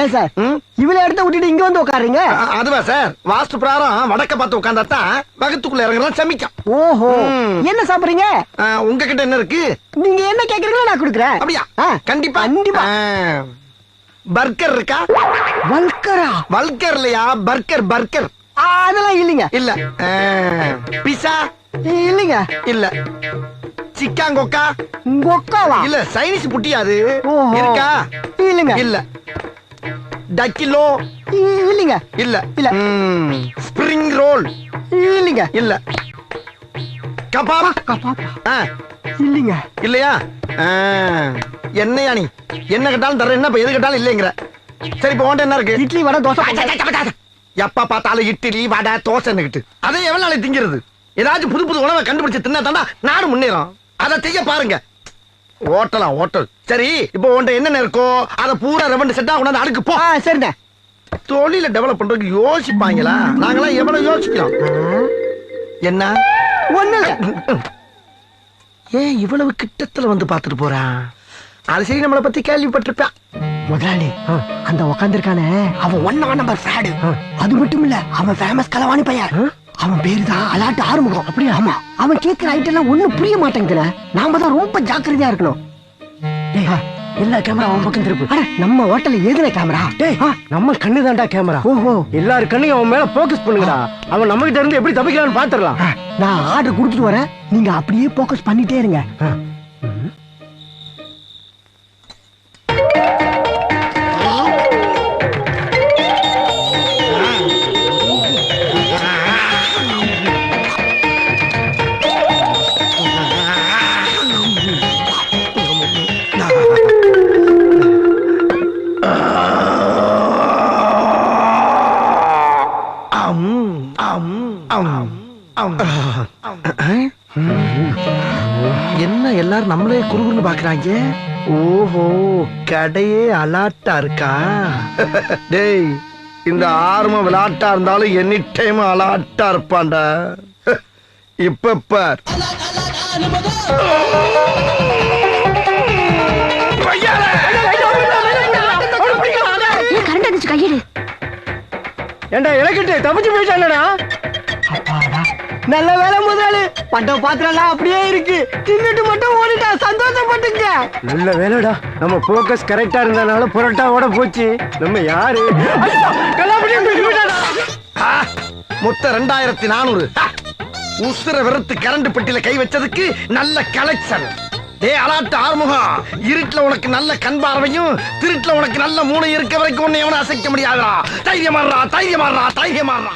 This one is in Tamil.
ஏன் சார் இவ்வளவு இடத்த விட்டுட்டு இங்க வந்து உட்காருங்க? அதுவா சார், வாஸ்து பிரகாரம் வடக்க பார்த்து உட்கார்ந்தாதான் வகுத்துக்குள்ள இறங்குறதா சமிக்கும். ஓஹோ, என்ன சாப்பிடுறீங்க? உங்ககிட்ட என்ன இருக்கு? நீங்க என்ன கேக்குறீங்களோ நான் கொடுக்குறேன். அப்படியா? கண்டிப்பா கண்டிப்பா. பர்கர் இருக்கா? வல்கரா? வல்கர் இல்லையா, பர்கர் பர்கர். அதெல்லாம் இல்லைங்க. இல்ல. பிஸா இல்லைங்க. இல்ல. சிக்காங்கொக்கா? கொக்காவா? இல்ல, சைனீஸ் புட்டியாது. இருக்கா? இருக்கா? இல்லைங்க. இல்ல. டக்கிலோ? இல்லைங்க. இல்ல. இல்ல. Spring roll? இல்லைங்க. இல்ல. கபாப்? கபாப்? இல்லைங்க. இல்லையா? என்னையா நீ என்ன கேட்டாலும் தர, என்ன எது கேட்டாலும் இல்லைங்கிற. சரி, இப்போ உன்ட்ட என்ன இருக்கு? இட்லி வடை தோசை. எப்ப பார்த்தாலும் இட்லி வடை தோசைன்னுகிட்டு அதை எவ்வளவு நாளைக்கு திங்கிறது? ஏதாச்சும் புது புது உணவை கண்டுபிடிச்சு தின்னா தாண்டா நாடு முன்னேறும். அதை செய்ய பாருங்க. ஓட்டலாம் ஓட்டல். சரி, இப்போ உன்ட்ட என்னென்ன இருக்கோ அதை பூரா ரெவண்டு செட்டா கொண்டாந்து அடுக்கு போ. சரிண்ணே. தொழில டெவலப் பண்றதுக்கு யோசிப்பாங்களா? நாங்களாம் எவ்வளவு யோசிக்கிறோம். என்ன ஒண்ணு ஏன் இவ்வளவு கிட்டத்துல வந்து பாத்துட்டு போறான்? அது சரி, நம்மளை பத்தி கேள்விப்பட்டிருப்பான். முதலாளி அந்த உட்காந்துருக்கானே, அவன் 1 நம்பர் ஃப்ராடு. அது மட்டும் இல்ல, அவன் ஃபேமஸ் கலவாணி பையன். அவன் பேரு தான் அலாட்டு ஆறுமுகம். அப்படியே? ஆமா. அவன் கேட்கிற ஐட்டம் எல்லாம் ஒண்ணும் புரிய மாட்டேங்குதுல. நாம தான் ரொம்ப ஜாக்கிரதையா இருக்கணும். எல்லா கேமரா அவன் பக்கம் திருப்பு. நம்ம ஹோட்டல்ல ஏதுன கேமரா? நம்ம கண்ணு தான்டா கேமரா. ஓஹோ, எல்லாரு கண்ணையும் அவன் மேல போக்கஸ் பண்ணுங்கடா. அவன் நம்ம கிட்ட இருந்து எப்படி தப்பிக்கலாம்னு பாத்துறலாம். நான் ஆர்டர் கொடுத்துட்டு வரேன், நீங்க அப்படியே போக்கஸ் பண்ணிட்டே இருங்க. என்ன எல்லாரும் நம்மளே குறுகுறுன்னு பாக்குறாங்க? ஓஹோ, கடையே அலாட்டா இருக்கா? டேய், இந்த ஆர்ம விளையாட்டா இருந்தாலும் எனி டைம் அலாட்டா இருப்பான்டா. இப்ப பார். ஏண்டா இலக்கிட்டு தப்பிச்சு போயிட்டானடா. நல்ல வேலை முதலாளி, பட்ட பாத்திரம் அப்படியே இருக்கு. தின்னுட்டு மட்டும் ஓடிட்டா, சந்தோஷப்பட்டுங்க. நல்ல வேலைடா, நம்ம போக்கஸ் கரெக்டா இருந்தனால புரட்டாவோட போச்சு. நம்ம யாரு மொத்த 2400 உசுர வெறுத்து கரண்ட் பெட்டியில கை வச்சதுக்கு நல்ல கலெக்ஷன். டே அலாட்டு ஆறுமுகம், இருட்டுல உனக்கு நல்ல கண் பார்வையும் திருட்டுல உனக்கு நல்ல மூளை இருக்க வரைக்கும் உன்னை எவனும் அசைக்க முடியாதுடா. தைரியமாறா தைரியமாறா தைரியமாறா.